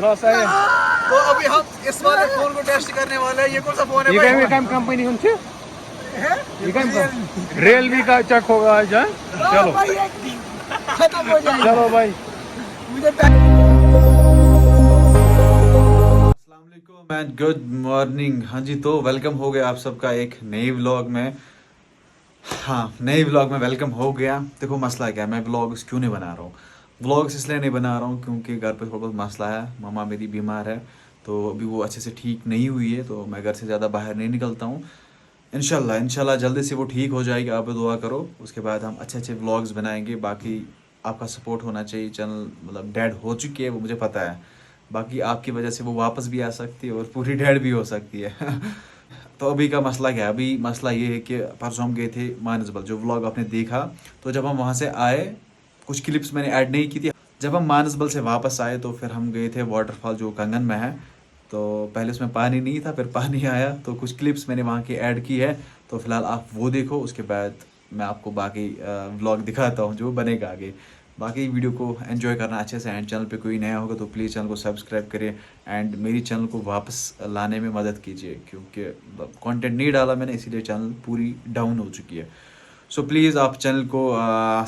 तो अभी हम इस वाले फोन को टेस्ट करने वाले हैं। ये कौन सा फोन है भाई? ये कंपनी उनसे रियलमी का चेक होगा आज। चलो खत्म हो जाएगा। चलो भाई। अस्सलाम वालेकुम एंड गुड मॉर्निंग। हाँ जी, तो वेलकम हो गया आप सबका एक नई व्लॉग में। नई व्लॉग में वेलकम हो गया। देखो मसला क्या है, मैं व्लॉग्स क्यों नहीं बना रहा हूँ। व्लॉग्स इसलिए नहीं बना रहा हूँ क्योंकि घर पे थोड़ा बहुत मसला है। मम्मा मेरी बीमार है, तो अभी वो अच्छे से ठीक नहीं हुई है, तो मैं घर से ज़्यादा बाहर नहीं निकलता हूँ। इंशाल्लाह जल्दी से वो ठीक हो जाएगी। आप दुआ करो, उसके बाद हम अच्छे अच्छे व्लॉग्स बनाएंगे। बाकी आपका सपोर्ट होना चाहिए। चैनल मतलब डेड हो चुकी है वो मुझे पता है, बाकी आपकी वजह से वो वापस भी आ सकती है और पूरी डेड भी हो सकती है। तो अभी का मसला क्या है? अभी मसला ये है कि परसों हम गए थे मानसबल, जो व्लॉग आपने देखा। तो जब हम वहाँ से आए, कुछ क्लिप्स मैंने ऐड नहीं की थी। जब हम मानसबल से वापस आए तो फिर हम गए थे वाटरफॉल जो कंगन में है। तो पहले उसमें पानी नहीं था, फिर पानी आया, तो कुछ क्लिप्स मैंने वहाँ की ऐड की है। तो फिलहाल आप वो देखो, उसके बाद मैं आपको बाकी व्लॉग दिखाता हूँ जो बनेगा आगे। बाकी वीडियो को एंजॉय करना अच्छे से। एंड चैनल पे कोई नया होगा तो प्लीज़ चैनल को सब्सक्राइब करिए एंड मेरी चैनल को वापस लाने में मदद कीजिए, क्योंकि कंटेंट नहीं डाला मैंने, इसीलिए चैनल पूरी डाउन हो चुकी है। सो प्लीज़ आप चैनल को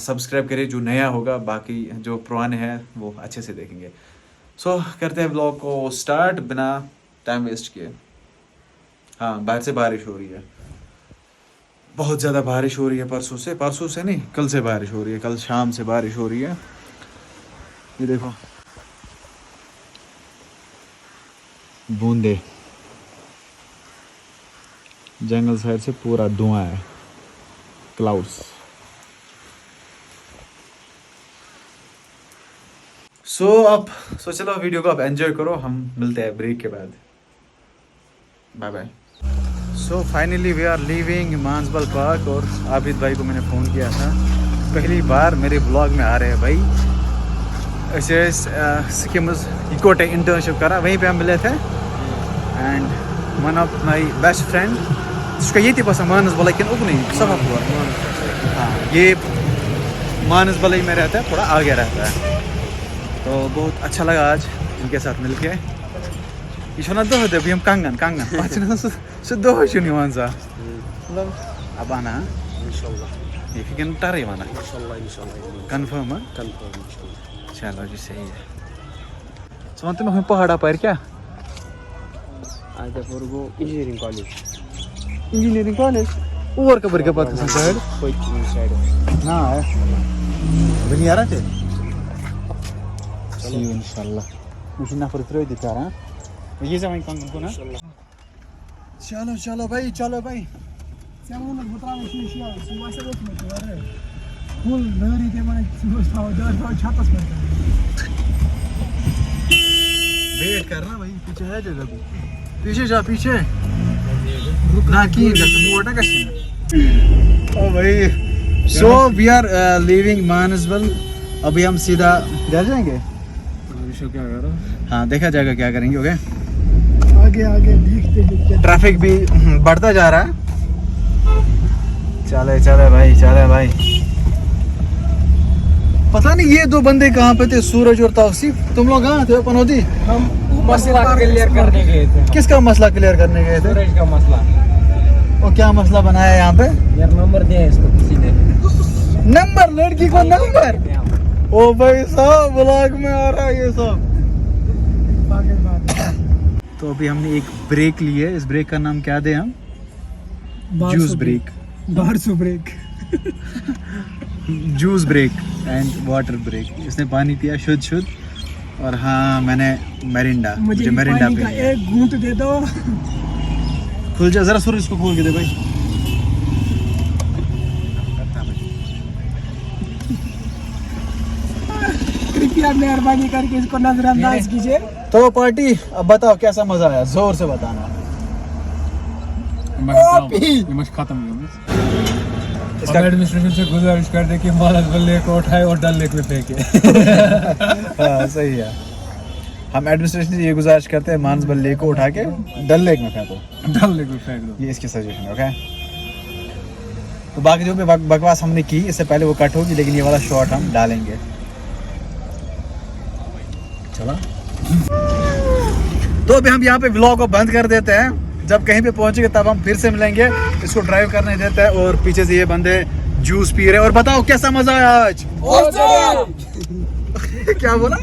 सब्सक्राइब करिए जो नया होगा, बाकी जो पुराने हैं वो अच्छे से देखेंगे। सो करते हैं ब्लॉग को स्टार्ट बिना टाइम वेस्ट किए। बाहर से बारिश हो रही है, बहुत ज़्यादा बारिश हो रही है। परसों से नहीं, कल से बारिश हो रही है। कल शाम से बारिश हो रही है। ये देखो बूंदे, जंगल साइड से पूरा धुआं है, क्लाउड्स। चलो वीडियो को आप एंजॉय करो। हम मिलते हैं ब्रेक के बाद। Bye bye. So finally we are leaving Manasbal park. और आबिद भाई को मैंने फ़ोन किया था, पहली बार मेरे ब्लॉग में आ रहे हैं भाई। ऐसे सिक्किम्स इकोटे इंटर्नशिप करा, वहीं पे हम मिले थे। And one of my best friend, उसका ये थी पसंद मानसबल, लेकिन उप नहीं सब हुआ। ये मानसबल ही में रहता है, थोड़ा आगे रहता है। तो बहुत अच्छा लगा आज इनके साथ मिलके। ये छोना दो होते अभी हम कांगन शुद्ध हो मतलब अब आना इंशाल्लाह। ये फिर टारे माना इंशाल्लाह कंफर्म है, कंफर्म। चलो जी सही है। सुन तुम हमें पहाड़ा पर क्या आज वो इंजीनियरिंग कॉलेज और कबर के पास साइड कोई साइड ना है बनी आ रहा थे। इंशाल्लाह मुझे ना फर्क रही दिखा रहा है ये समय कौन को ना। चलो भाई फुल लहरी के माने वेट करना भाई, पीछे है जगह भी, पीछे जा पीछे रुकना की मोड़ ना कशी। ओ भाई so we are leaving Manasbal. अभी हम सीधा घर जाएंगे। क्या करो? हाँ देखा जाएगा क्या करेंगे। ओके आगे देखते। ट्रैफिक भी बढ़ता जा रहा है। चले भाई। पता नहीं ये दो बंदे कहाँ पे थे, सूरज और तौसीफ। तुम लोग कहाँ थे? पनौती। हम मसला क्लियर करने गए थे। किसका मसला क्लियर करने गए थे? सूरज का मसला। और क्या मसला बनाया यहाँ पे? यार नंबर दिया इसको किसी ने। नंबर? लड़की को नंबर? ओ भाई साहब ब्लॉग में आ रहा है ये सब। तो अभी हमने एक ब्रेक ली है। इस ब्रेक का नाम क्या दें हम? Juice break. बारसो break. Juice break and water break. इसने पानी पिया शुद्ध। और हाँ मैंने मेरिंडा, मुझे मेरिंडा का एक घूंट दे दो। खुल जा जरा, सूरज इसको खोल के दे भाई। कृपया मेहरबानी करके इसको नजरअंदाज कीजिए। तो पार्टी अब बताओ कैसा मजा आया, जोर से बताना। इसका एडमिनिस्ट्रेशन से गुजारिश कर दे कि मानसबल लेक को उठाए और डल लेक में फेंके। हाँ सही है। हम एडमिनिस्ट्रेशन से ये गुजारिश करते हैं मानसबल लेक को उठा के डल लेक में फेंको। डल लेक में फेंक दो, ये इसकी सजेशन है। ओके तो बाकी जो भी बकवास हमने की इससे पहले वो कट होगी, लेकिन ये वाला शॉट हम डालेंगे। चला तो अभी हम यहाँ पे व्लॉग को बंद कर देते हैं। जब कहीं पे पहुंचेंगे तब हम फिर से मिलेंगे। इसको ड्राइव करने देते हैं और पीछे से ये बंदे जूस पी रहे हैं। और बताओ कैसा मजा आया आज? क्या बोला?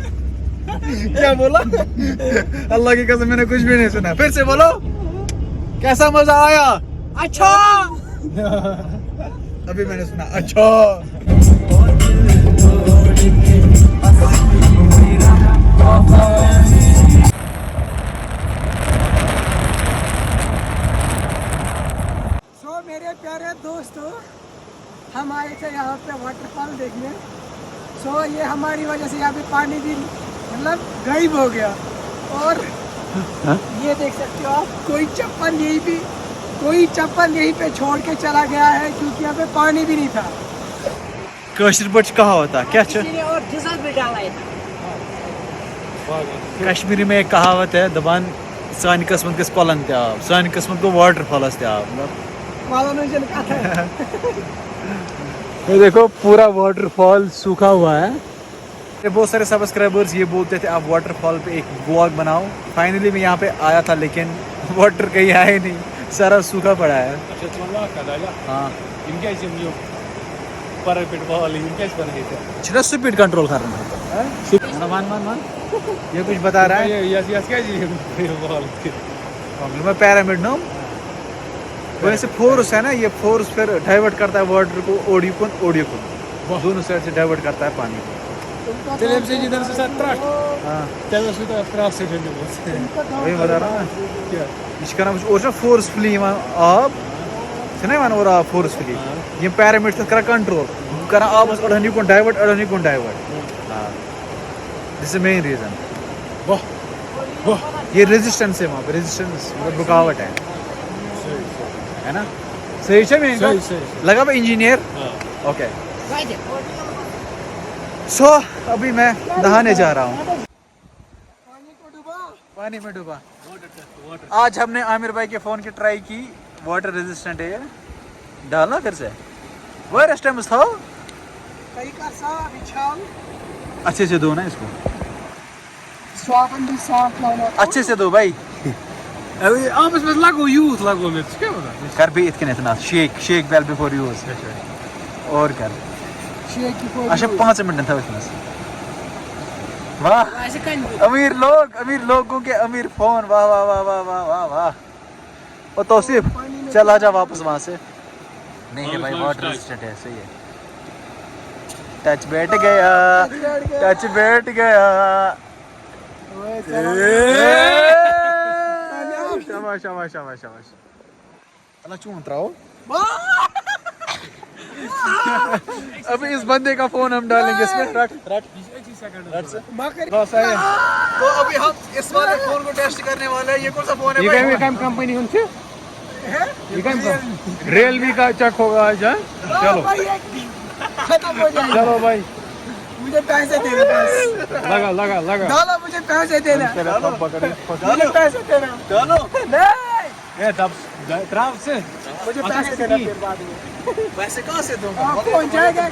क्या बोला? अल्लाह की कसम मैंने कुछ भी नहीं सुना। फिर से बोलो, कैसा मजा आया? अच्छा। अभी मैंने सुना अच्छा। मेरे प्यारे दोस्तों, हम आए थे यहाँ पे वाटरफॉल देखने। ये हमारी वजह से यहाँ पे पानी भी मतलब गायब हो गया। और ये देख सकते हो आप, कोई चप्पल यहीं पे छोड़ के चला गया है क्योंकि यहाँ पे पानी भी नहीं था। कश्मीर बच कहा होता क्या? किसी ने और डीजल भी डाला है। कश्मीरी में एक कहावत है, दबान सान किस्मत किस पलन ते आप, सान किस्मत को वाटरफॉल ते आप। ये देखो पूरा वाटरफॉल सूखा हुआ है। बहुत सारे सब्सक्राइबर्स ये बोलते थे आप वाटरफॉल पे एक व्लॉग बनाओ। फाइनली मैं यहाँ पे आया था लेकिन वाटर कहीं आया ही नहीं, सारा सूखा पड़ा है। हाँ स्पीड कंट्रोल कर रहा है। मान ये कुछ बता रहा है। मैं पैरामिड नो वैसे फोर्स है ना, ये फोर्स फिर डाइवर्ट करता है वाटर को ओडियो को दोनों साइड से डाइवर्ट करता है पानी को। वही बता रहा हूँ क्या फोर्सफुली आब और फोर्सफुली ये पैरामिड से कर कंट्रोल कर आब अड़हनी को divert. This is main reason. ये रेजिस्टेंस है वहाँ पे, रेजिस्टेंस मतलब रुकावट है ना। सही है लगा भाई इंजीनियर। ओके सो अभी मैं नहाने जा रहा हूँ। पानी में डूबा। आज हमने आमिर भाई के फोन की ट्राई की, वाटर रेजिस्टेंट है ये। डालना फिर से वो रेस्टम था। अच्छे से दो ना इसको, अच्छे से दो भाई। आपस में लगो यूथ लगो में क्या होगा? कर भी इतने इतना शेक बेल बिफोर यूज और कर अच्छा 5 मिनट था उसमें। वाह अमीर लोगों के अमीर फोन। वाह वाह वाह वाह वाह वाह वाह। और तौसीफ चल आजा वापस वहां से। नहीं है भाई वाटर रेजिस्टेंट है। सही है। टच बैठ गया। शाबाश अल्लाह चूंट रहा हो। अभी इस बंदे का फोन हम डालेंगे इसमें। रट से। तो अभी हम इस वाले फोन को टेस्ट करने वाले हैं। ये कौन सा फोन है भाई? ये कंपनी उनसे रियलमी का चेक होगा आज। चलो खत्म हो जाएगा। चलो भाई मुझे पैसे देना बस। लगा डालो, मुझे पैसे देना। मुझे पैसे देना। चलो नहीं ये तब ट्राफ से मुझे पैसे देना फिर बाद में। पैसे कहाँ से दूंगा? पहुंच जाएगा।